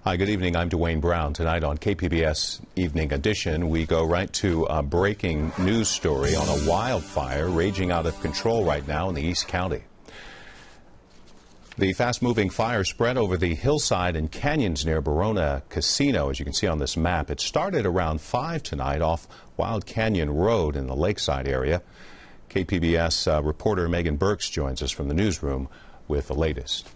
Hi, good evening. I'm Dwayne Brown. Tonight on KPBS Evening Edition, we go right to a breaking news story on a wildfire raging out of control right now in the East County. The fast-moving fire spread over the hillside and canyons near Balboa Casino, as you can see on this map. It started around 5 tonight off Wild Canyon Road in the lakeside area. KPBS reporter Megan Burks joins us from the newsroom with the latest.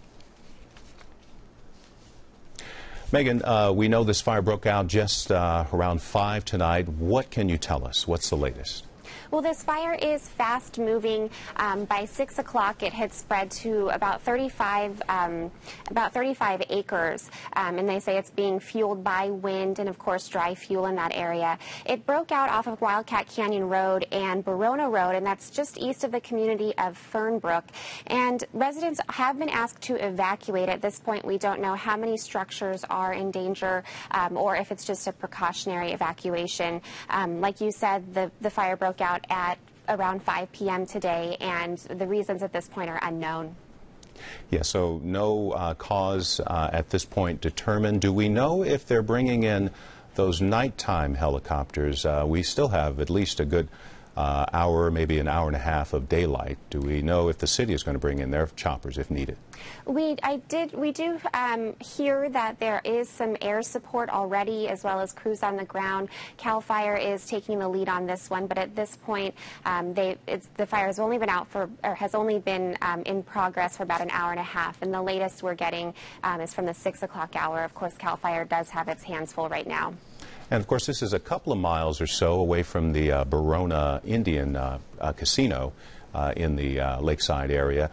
Megan, we know this fire broke out just around 5 tonight. What can you tell us? What's the latest? Well, this fire is fast moving. By 6 o'clock, it had spread to about 35 acres, and they say it's being fueled by wind and, of course, dry fuel in that area. It broke out off of Wildcat Canyon Road and Balboa Road, and that's just east of the community of Fernbrook. And residents have been asked to evacuate. At this point, we don't know how many structures are in danger or if it's just a precautionary evacuation. Like you said, the fire broke out at around 5 p.m. today, and the reasons at this point are unknown. Yeah, so no cause at this point determined. Do we know if they're bringing in those nighttime helicopters? We still have at least a good hour, maybe an hour and a half of daylight. Do we know if the city is going to bring in their choppers if needed? We do hear that there is some air support already, as well as crews on the ground. CAL FIRE is taking the lead on this one, but at this point, the fire has only been out for, or has only been in progress for about an hour and a half, and the latest we're getting is from the 6 o'clock hour. Of course, CAL FIRE does have its hands full right now. And of course, this is a couple of miles or so away from the Balboa Indian casino in the lakeside area.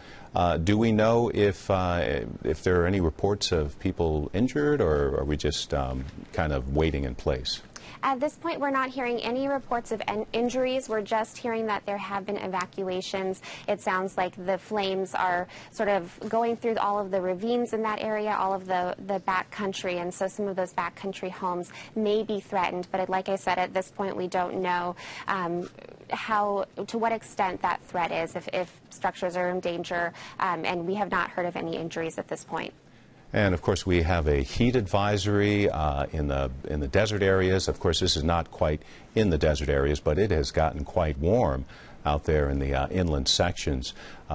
Do we know if there are any reports of people injured, or are we just kind of waiting in place? At this point, we're not hearing any reports of injuries. We're just hearing that there have been evacuations. It sounds like the flames are sort of going through all of the ravines in that area, all of the back country, and so some of those back country homes may be threatened. But like I said, at this point, we don't know to what extent that threat is, if structures are in danger, and we have not heard of any injuries at this point. And of course, we have a heat advisory in the desert areas. Of course, this is not quite in the desert areas, but it has gotten quite warm out there in the inland sections.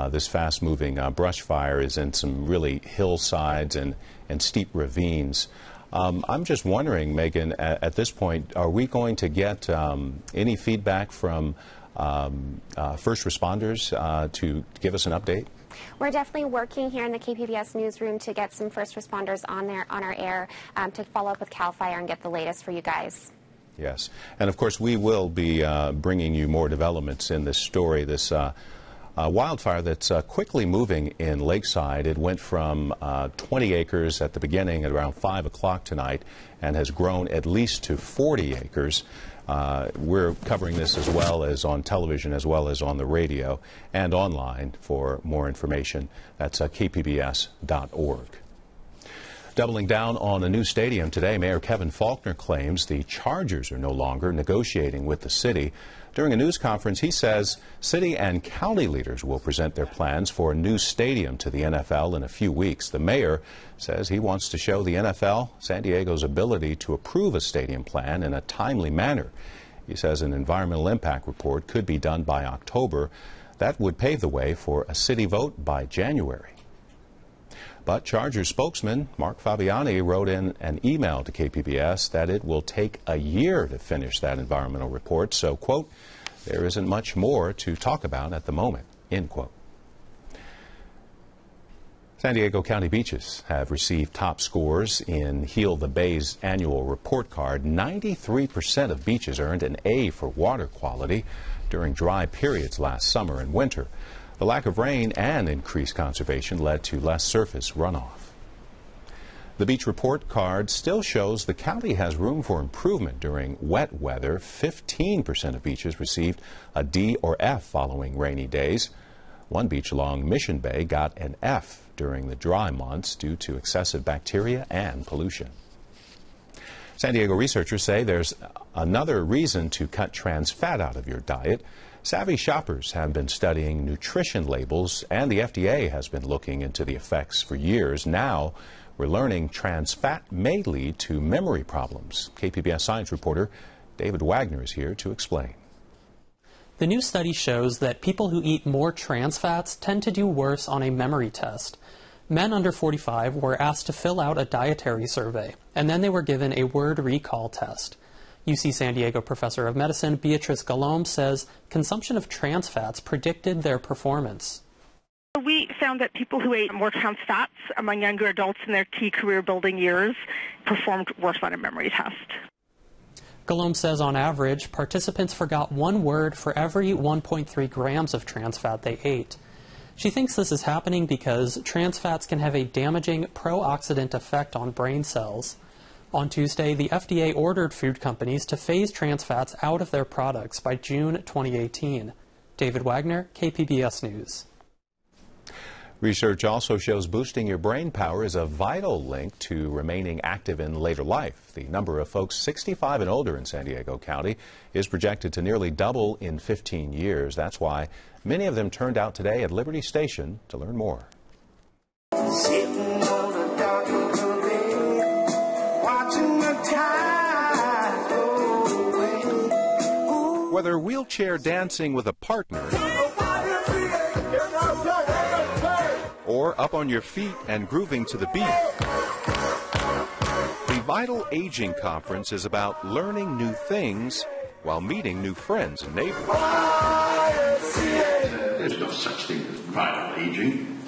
This fast-moving brush fire is in some really hillsides and steep ravines. I'm just wondering, Megan, at this point, are we going to get any feedback from first responders to give us an update? We're definitely working here in the KPBS newsroom to get some first responders on our air to follow up with CAL FIRE and get the latest for you guys. Yes, and of course we will be bringing you more developments in this story. This wildfire that's quickly moving in Lakeside. It went from 20 acres at the beginning at around 5 o'clock tonight and has grown at least to 40 acres. We're covering this as well as on television, as well as on the radio and online. For more information, that's kpbs.org. Doubling down on a new stadium today, Mayor Kevin Faulconer claims the Chargers are no longer negotiating with the city. During a news conference, he says city and county leaders will present their plans for a new stadium to the NFL in a few weeks. The mayor says he wants to show the NFL San Diego's ability to approve a stadium plan in a timely manner. He says an environmental impact report could be done by October. That would pave the way for a city vote by January. But Chargers spokesman Mark Fabiani wrote in an email to KPBS that it will take a year to finish that environmental report. So, quote, there isn't much more to talk about at the moment, end quote. San Diego County beaches have received top scores in Heal the Bay's annual report card. 93% of beaches earned an A for water quality during dry periods last summer and winter. The lack of rain and increased conservation led to less surface runoff. The beach report card still shows the county has room for improvement during wet weather. 15% of beaches received a D or F following rainy days. One beach along Mission Bay got an F during the dry months due to excessive bacteria and pollution. San Diego researchers say there's another reason to cut trans fat out of your diet. Savvy shoppers have been studying nutrition labels, and the FDA has been looking into the effects for years. Now, We're learning trans fat may lead to memory problems. KPBS science reporter David Wagner is here to explain. The new study shows that people who eat more trans fats tend to do worse on a memory test. Men under 45 were asked to fill out a dietary survey, and then they were given a word recall test. UC San Diego professor of medicine Beatrice Galome says consumption of trans fats predicted their performance. We found that people who ate more trans fats among younger adults in their key career building years performed worse on a memory test. Galome says on average, participants forgot one word for every 1.3 grams of trans fat they ate. She thinks this is happening because trans fats can have a damaging pro-oxidant effect on brain cells. On Tuesday, the FDA ordered food companies to phase trans fats out of their products by June 2018. David Wagner, KPBS News. Research also shows boosting your brain power is a vital link to remaining active in later life. The number of folks 65 and older in San Diego County is projected to nearly double in 15 years. That's why many of them turned out today at Liberty Station to learn more. Whether wheelchair dancing with a partner or up on your feet and grooving to the beat, the Vital Aging Conference is about learning new things while meeting new friends and neighbors. There's no such thing as vital aging.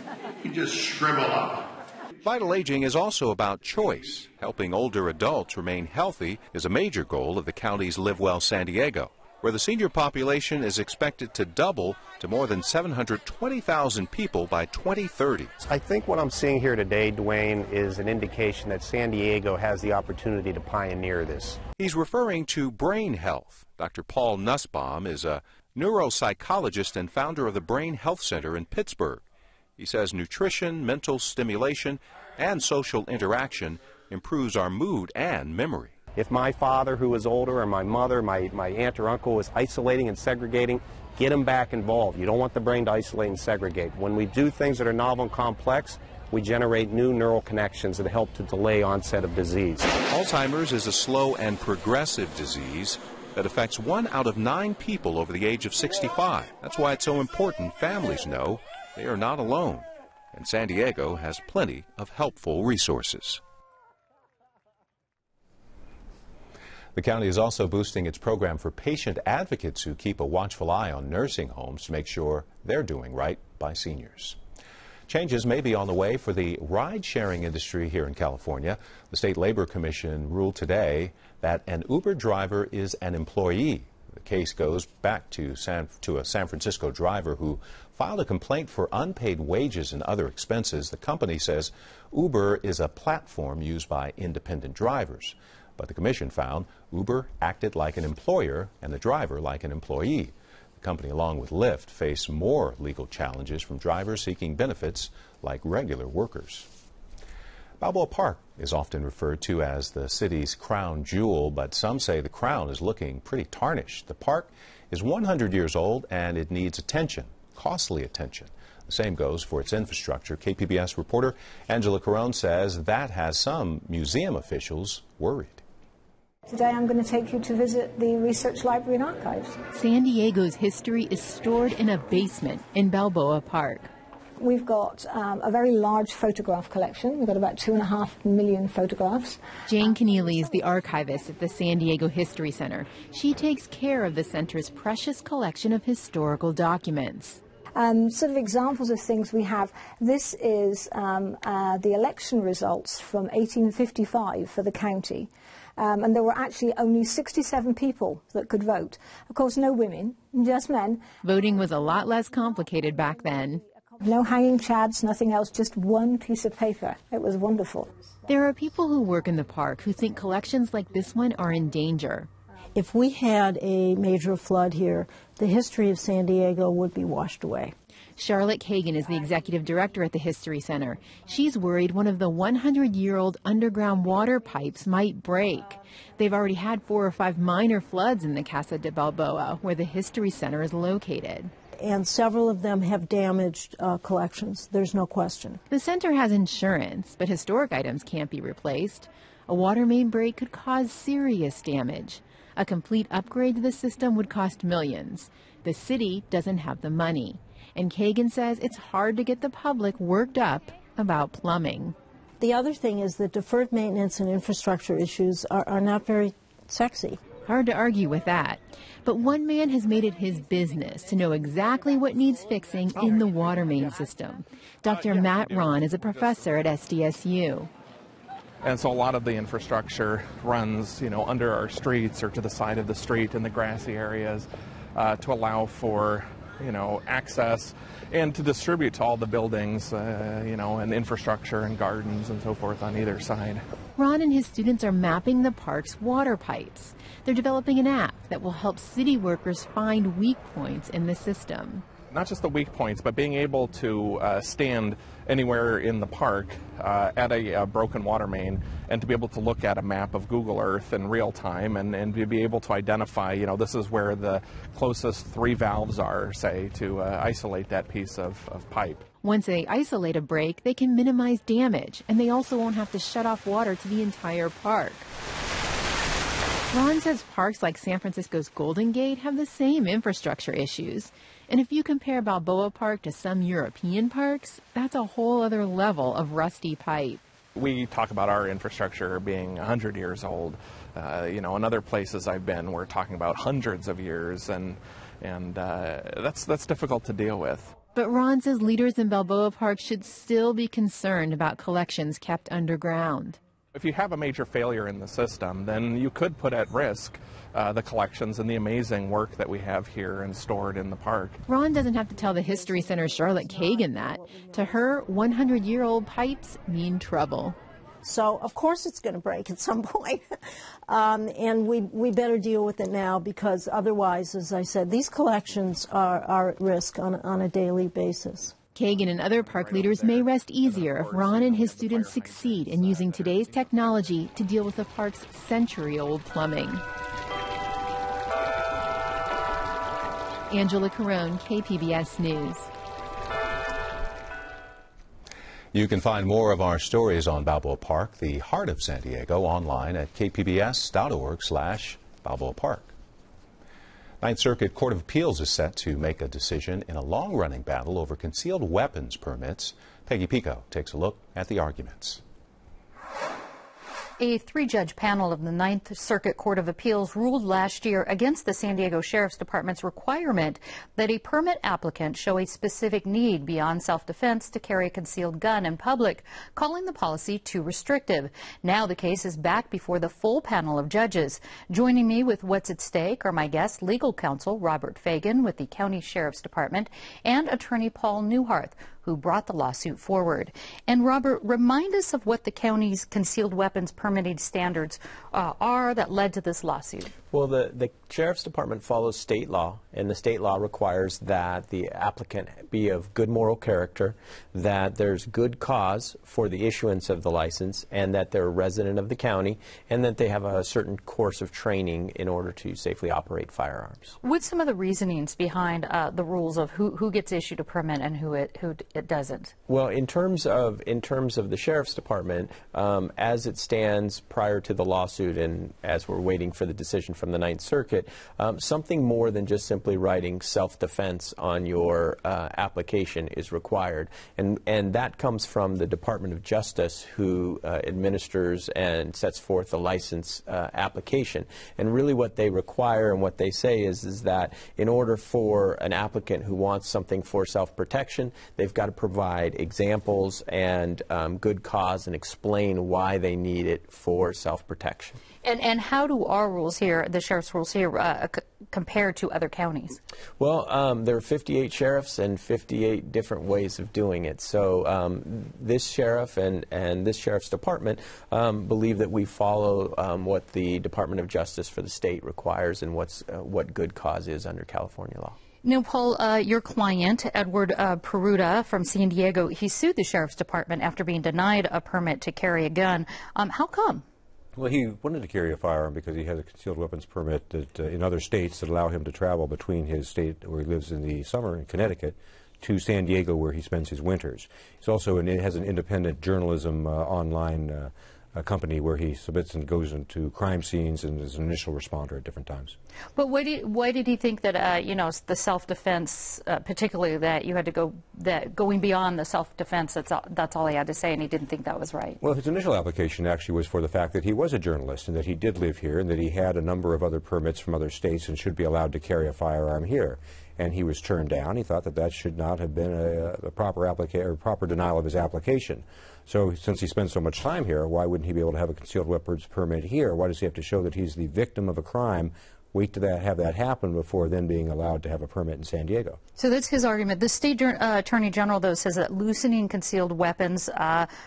You just shrivel up. Vital aging is also about choice. Helping older adults remain healthy is a major goal of the county's Live Well San Diego, where the senior population is expected to double to more than 720,000 people by 2030. I think what I'm seeing here today, Dwayne, is an indication that San Diego has the opportunity to pioneer this. He's referring to brain health. Dr. Paul Nussbaum is a neuropsychologist and founder of the Brain Health Center in Pittsburgh. He says nutrition, mental stimulation, and social interaction improves our mood and memory. If my father, who was older, or my mother, my aunt or uncle was isolating and segregating, get them back involved. You don't want the brain to isolate and segregate. When we do things that are novel and complex, we generate new neural connections that help to delay onset of disease. Alzheimer's is a slow and progressive disease that affects 1 out of 9 people over the age of 65. That's why it's so important families know they are not alone. And San Diego has plenty of helpful resources. The county is also boosting its program for patient advocates who keep a watchful eye on nursing homes to make sure they're doing right by seniors. Changes may be on the way for the ride-sharing industry here in California. The State Labor Commission ruled today that an Uber driver is an employee. The case goes back to a San Francisco driver who filed a complaint for unpaid wages and other expenses. The company says Uber is a platform used by independent drivers. But the commission found Uber acted like an employer and the driver like an employee. The company, along with Lyft, face more legal challenges from drivers seeking benefits like regular workers. Balboa Park is often referred to as the city's crown jewel, but some say the crown is looking pretty tarnished. The park is 100 years old and it needs attention, costly attention. The same goes for its infrastructure. KPBS reporter Angela Carone says that has some museum officials worried. Today I'm going to take you to visit the Research Library and Archives. San Diego's history is stored in a basement in Balboa Park. We've got a very large photograph collection. We've got about 2.5 million photographs. Jane Keneally is the archivist at the San Diego History Center. She takes care of the center's precious collection of historical documents. Sort of examples of things we have. This is the election results from 1855 for the county. And there were actually only 67 people that could vote. Of course, no women, just men. Voting was a lot less complicated back then. No hanging chads, nothing else, just one piece of paper. It was wonderful. There are people who work in the park who think collections like this one are in danger. If we had a major flood here, the history of San Diego would be washed away. Charlotte Kagan is the executive director at the History Center. She's worried one of the 100-year-old underground water pipes might break. They've already had 4 or 5 minor floods in the Casa de Balboa, where the History Center is located. and several of them have damaged collections. There's no question. The center has insurance, but historic items can't be replaced. A water main break could cause serious damage. A complete upgrade to the system would cost millions. The city doesn't have the money. And Kagan says it's hard to get the public worked up about plumbing. The other thing is that deferred maintenance and infrastructure issues are not very sexy. Hard to argue with that. But one man has made it his business to know exactly what needs fixing in the water main system. Dr. Matt Ron is a professor at SDSU. And so a lot of the infrastructure runs, under our streets or to the side of the street in the grassy areas to allow for, access and to distribute to all the buildings, and infrastructure and gardens and so forth on either side. Ron and his students are mapping the park's water pipes. They're developing an app that will help city workers find weak points in the system. Not just the weak points, but being able to stand anywhere in the park at a broken water main and to be able to look at a map of Google Earth in real time and to be able to identify, this is where the closest 3 valves are, say, to isolate that piece of pipe. Once they isolate a break, they can minimize damage, and they also won't have to shut off water to the entire park. Ron says parks like San Francisco's Golden Gate have the same infrastructure issues. And if you compare Balboa Park to some European parks, that's a whole other level of rusty pipe. We talk about our infrastructure being 100 years old. In other places I've been, we're talking about hundreds of years, and that's difficult to deal with. But Ron says leaders in Balboa Park should still be concerned about collections kept underground. If you have a major failure in the system, then you could put at risk the collections and the amazing work that we have here and stored in the park. Ron doesn't have to tell the History Center's Charlotte Kagan that. To her, 100-year-old pipes mean trouble. So, of course, it's going to break at some point. And we better deal with it now, because otherwise, as I said, these collections are at risk on a daily basis. Kagan and other park leaders may rest easier if Ron and his students succeed in using today's technology to deal with the park's century-old plumbing. Angela Carone, KPBS News. You can find more of our stories on Balboa Park, the heart of San Diego, online at kpbs.org/Balboa Park. Ninth Circuit Court of Appeals is set to make a decision in a long-running battle over concealed weapons permits. Peggy Pico takes a look at the arguments. A 3-judge panel of the Ninth Circuit Court of Appeals ruled last year against the San Diego Sheriff's Department's requirement that a permit applicant show a specific need beyond self-defense to carry a concealed gun in public, calling the policy too restrictive. Now the case is back before the full panel of judges. Joining me with what's at stake are my guests, legal counsel Robert Fagan with the County Sheriff's Department and attorney Paul Newharth, who brought the lawsuit forward. And Robert, remind us of what the county's concealed weapons permitting standards are that led to this lawsuit. Well, the Sheriff's Department follows state law, and the state law requires that the applicant be of good moral character, that there's good cause for the issuance of the license, and that they're a resident of the county, and that they have a certain course of training in order to safely operate firearms. What's some of the reasonings behind the rules of who gets issued a permit and who it doesn't? Well, in terms of the Sheriff's Department, as it stands prior to the lawsuit, and as we're waiting for the decision from the Ninth Circuit, something more than just simply writing self-defense on your application is required, and that comes from the Department of Justice, who administers and sets forth the license application. And really what they require and what they say is that in order for an applicant who wants something for self-protection, they've got to provide examples and good cause and explain why they need it for self-protection. And how do our rules here, the sheriff's rules here, compare to other counties? Well, there are 58 sheriffs and 58 different ways of doing it. So this sheriff and this sheriff's department believe that we follow what the Department of Justice for the state requires and what good cause is under California law. Now, Paul, your client, Edward Peruta from San Diego, he sued the Sheriff's Department after being denied a permit to carry a gun. How come? Well, he wanted to carry a firearm because he has a concealed weapons permit that, in other states that allow him to travel between his state where he lives in the summer in Connecticut to San Diego where he spends his winters. He's also has an independent journalism online company where he submits and goes into crime scenes and is an initial responder at different times. But why did he think that, you know, the self-defense, particularly that you had to go, that going beyond the self-defense, that's all he had to say, and he didn't think that was right? Well, his initial application actually was for the fact that he was a journalist and that he did live here and that he had a number of other permits from other states and should be allowed to carry a firearm here. And he was turned down. He thought that that should not have been a proper denial of his application. So since he spends so much time here, why wouldn't he be able to have a concealed weapons permit here? Why does he have to show that he's the victim of a crime, wait to have that happen before then being allowed to have a permit in San Diego? So that's his argument. The state attorney general, though, says that loosening concealed weapons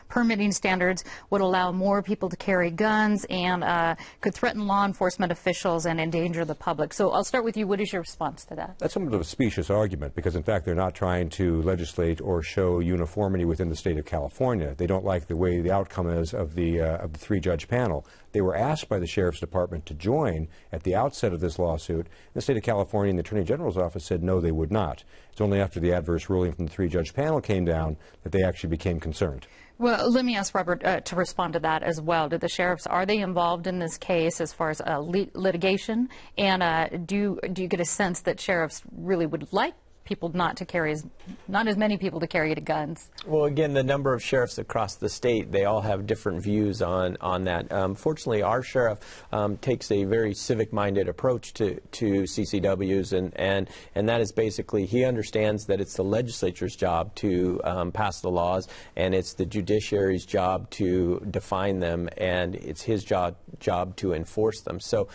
permitting standards would allow more people to carry guns and could threaten law enforcement officials and endanger the public. So I'll start with you. What is your response to that? That's somewhat of a specious argument because, in fact, they're not trying to legislate or show uniformity within the state of California. They don't like the way the outcome is of the three-judge panel. They were asked by the Sheriff's Department to join at the outset of this lawsuit. The state of California and the Attorney General's office said no, they would not. It's only after the adverse ruling from the three-judge panel came down that they actually became concerned. Well, let me ask Robert to respond to that as well. Did the sheriffs, are they involved in this case as far as litigation? And do you get a sense that sheriffs really would like people not as many people to carry guns? Well, again, the number of sheriffs across the state, they all have different views on that. Fortunately, our sheriff takes a very civic-minded approach to CCWs, and that is basically he understands that it's the legislature's job to pass the laws, and it's the judiciary's job to define them, and it's his job to enforce them. So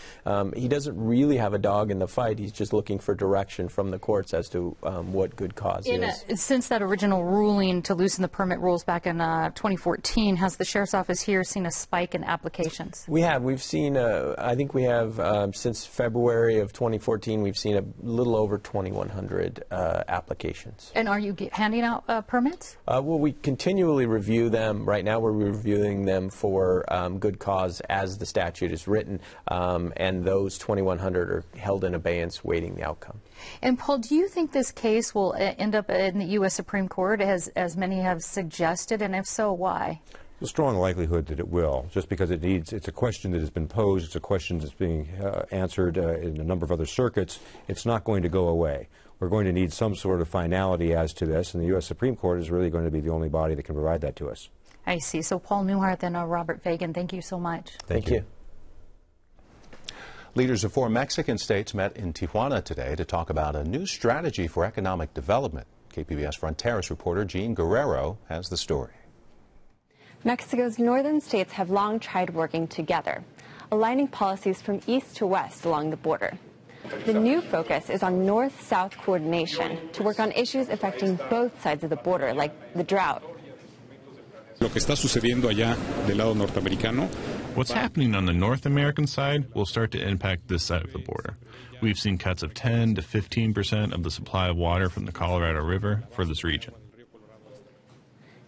he doesn't really have a dog in the fight. He's just looking for direction from the courts as to what good cause is. Since that original ruling to loosen the permit rules back in 2014, has the Sheriff's Office here seen a spike in applications? We have. We've seen, I think we have, since February of 2014, we've seen a little over 2,100 applications. And are you handing out permits? Well, we continually review them. Right now we're reviewing them for good cause as the statute is written, and those 2,100 are held in abeyance waiting the outcome. And Paul, do you think this case will end up in the U.S. Supreme Court, as many have suggested, and if so, why? There's a strong likelihood that it will, just because it's a question that has been posed, it's a question that's being answered in a number of other circuits. It's not going to go away. We're going to need some sort of finality as to this, and the U.S. Supreme Court is really going to be the only body that can provide that to us. I see. So Paul Newhart and Robert Fagan, thank you so much. Thank you. Leaders of 4 Mexican states met in Tijuana today to talk about a new strategy for economic development. KPBS Fronteras reporter Jean Guerrero has the story. Mexico's northern states have long tried working together, aligning policies from east to west along the border. The new focus is on north-south coordination to work on issues affecting both sides of the border, like the drought. Lo que está sucediendo allá del lado norteamericano. What's happening on the North American side will start to impact this side of the border. We've seen cuts of 10 to 15% of the supply of water from the Colorado River for this region.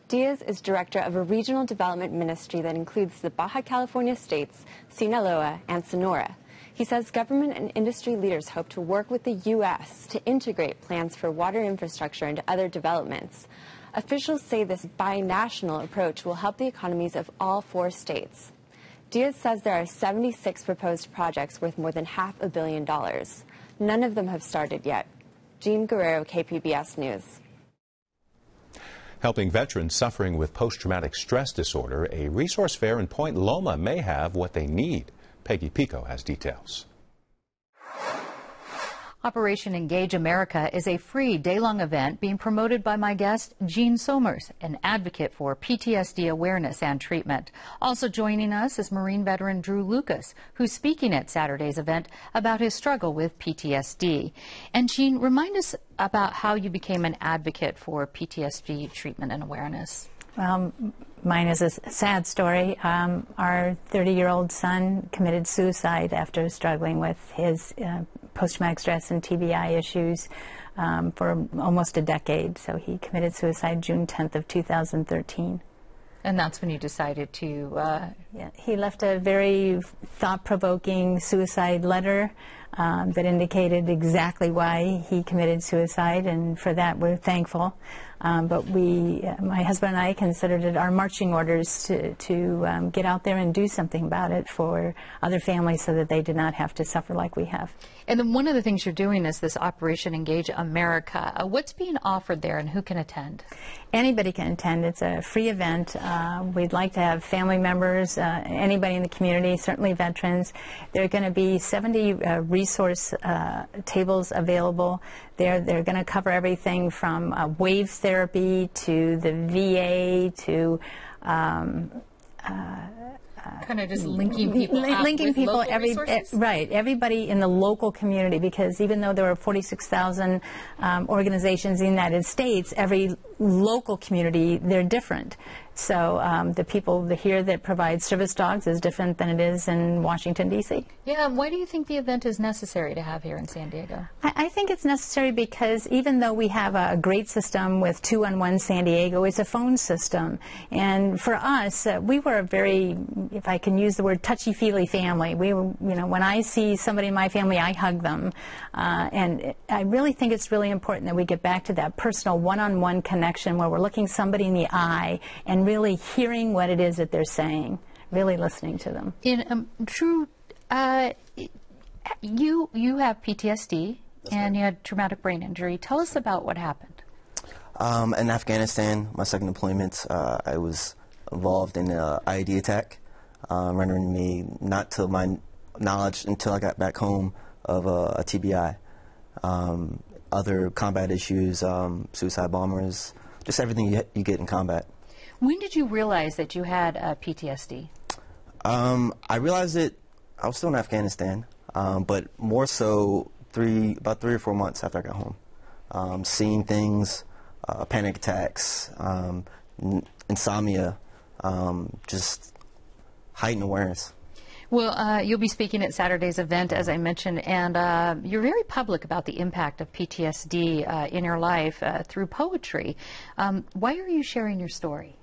Diaz is director of a regional development ministry that includes the Baja California states, Sinaloa, and Sonora. He says government and industry leaders hope to work with the U.S. to integrate plans for water infrastructure into other developments. Officials say this binational approach will help the economies of all 4 states. Diaz says there are 76 proposed projects worth more than $500 million. None of them have started yet. Jean Guerrero, KPBS News. Helping veterans suffering with post-traumatic stress disorder, a resource fair in Point Loma may have what they need. Peggy Pico has details. Operation Engage America is a free day-long event being promoted by my guest, Jean Somers, an advocate for PTSD awareness and treatment. Also joining us is Marine veteran Drew Lucas, who's speaking at Saturday's event about his struggle with PTSD. And Jean, remind us about how you became an advocate for PTSD treatment and awareness. Well, mine is a sad story. Our 30-year-old son committed suicide after struggling with his post-traumatic stress and TBI issues for almost a decade. So he committed suicide June 10th of 2013. And that's when you decided to... Yeah, he left a very thought-provoking suicide letter that indicated exactly why he committed suicide, and for that we're thankful. But my husband and I considered it our marching orders to get out there and do something about it for other families so that they did not have to suffer like we have. And then one of the things you're doing is this Operation Engage America. What's being offered there and who can attend? Anybody can attend. It's a free event. We'd like to have family members, anybody in the community, certainly veterans. There are going to be 70 resource tables available there. They're going to cover everything from wave therapy to the VA to kind of just linking people up with local resources? Right, everybody in the local community, because even though there are 46,000 organizations in the United States, every local community, they're different. So the people here that provide service dogs is different than it is in Washington, D.C. Yeah, why do you think the event is necessary to have here in San Diego? I think it's necessary because even though we have a great system with 211 San Diego, it's a phone system. And for us, we were a very, if I can use the word, touchy-feely family. We were, you know, when I see somebody in my family, I hug them. And I really think it's really important that we get back to that personal one-on-one connection where we're looking somebody in the eye and really hearing what it is that they're saying, really listening to them. Drew, you have PTSD and you had traumatic brain injury. Tell us about what happened. In Afghanistan, my second deployment, I was involved in an IED attack, rendering me, not to my knowledge until I got back home, of a TBI. Other combat issues, suicide bombers, just everything you get in combat. When did you realize that you had PTSD? I realized it, I was still in Afghanistan, but more so about 3 or 4 months after I got home. Seeing things, panic attacks, insomnia, just heightened awareness. Well, you'll be speaking at Saturday's event, as I mentioned, and you're very public about the impact of PTSD in your life through poetry. Why are you sharing your story?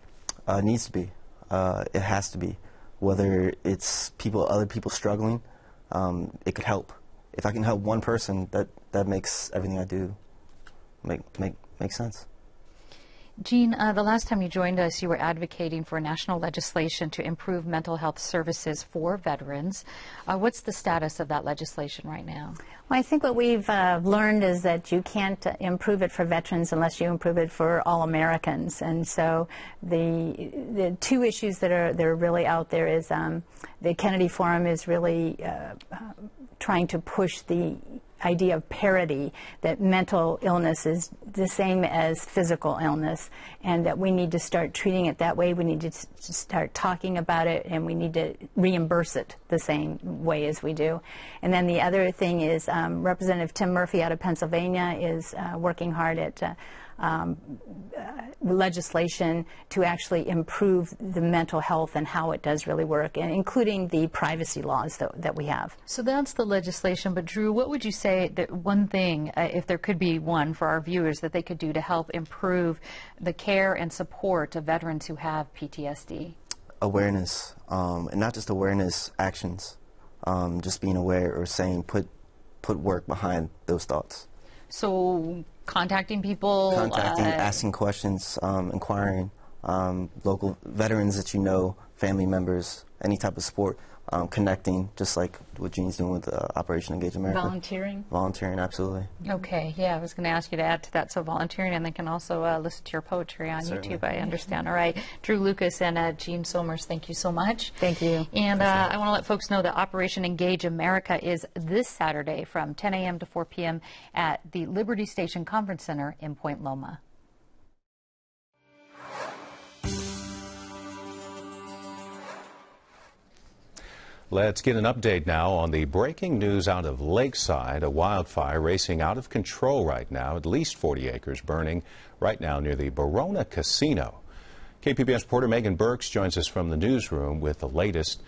It needs to be. It has to be. Whether it's other people struggling, it could help. If I can help one person, that makes everything I do make sense. Jean, the last time you joined us, you were advocating for national legislation to improve mental health services for veterans. What's the status of that legislation right now? Well, I think what we've learned is that you can't improve it for veterans unless you improve it for all Americans. And so the two issues that are really out there is the Kennedy Forum is really trying to push the idea of parity, that mental illness is the same as physical illness, and that we need to start treating it that way. We need to start talking about it, and we need to reimburse it the same way as we do. And then the other thing is Representative Tim Murphy out of Pennsylvania is working hard at legislation to actually improve the mental health and how it does really work, and including the privacy laws that we have. So that's the legislation, but Drew, what would you say that one thing, if there could be one for our viewers, that they could do to help improve the care and support of veterans who have PTSD? Awareness, and not just awareness, actions. Just being aware or saying put work behind those thoughts. So contacting people? Asking questions, inquiring, local veterans that you know, family members, any type of support, connecting, just like what Jean's doing with Operation Engage America. Volunteering? Volunteering, absolutely. Okay, yeah, I was going to ask you to add to that. So volunteering, and they can also listen to your poetry on YouTube, I understand. All right. Drew Lucas and Jean Somers, thank you so much. Thank you. And I want to let folks know that Operation Engage America is this Saturday from 10 a.m. to 4 p.m. at the Liberty Station Conference Center in Point Loma. Let's get an update now on the breaking news out of Lakeside. A wildfire racing out of control right now. At least 40 acres burning right now near the Verona Casino. KPBS reporter Megan Burks joins us from the newsroom with the latest.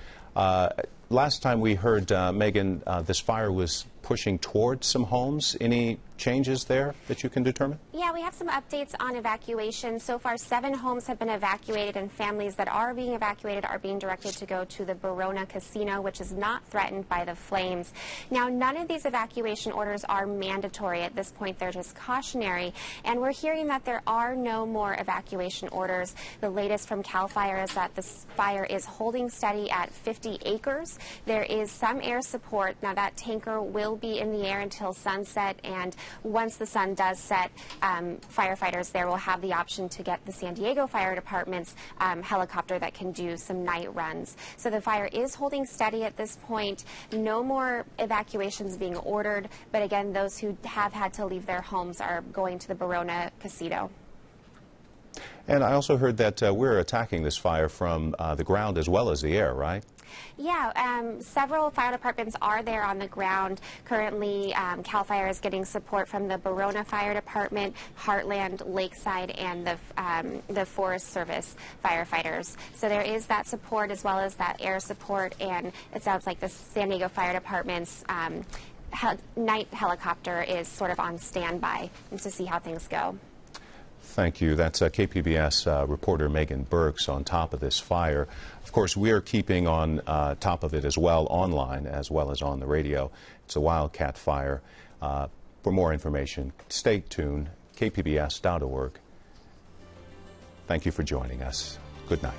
Last time we heard, Megan, this fire was pushing towards some homes. Any changes there that you can determine? Yeah, we have some updates on evacuation. So far, 7 homes have been evacuated, and families that are being evacuated are being directed to go to the Verona Casino, which is not threatened by the flames. Now, none of these evacuation orders are mandatory at this point. They're just cautionary, and we're hearing that there are no more evacuation orders. The latest from CAL FIRE is that this fire is holding steady at 50 acres. There is some air support. Now, that tanker will be in the air until sunset, and once the sun does set, firefighters there will have the option to get the San Diego Fire Department's helicopter that can do some night runs. So the fire is holding steady at this point. No more evacuations being ordered, but again, those who have had to leave their homes are going to the Verona Casino. And I also heard that we're attacking this fire from the ground as well as the air, right? Yeah, several fire departments are there on the ground. Currently, CAL FIRE is getting support from the Verona Fire Department, Heartland, Lakeside, and the Forest Service firefighters. So there is that support as well as that air support, and it sounds like the San Diego Fire Department's night helicopter is sort of on standby to see how things go. Thank you. That's KPBS reporter Megan Burks on top of this fire. Of course, we're keeping on top of it as well online as well as on the radio. It's a wildcat fire. For more information, stay tuned, kpbs.org. Thank you for joining us. Good night.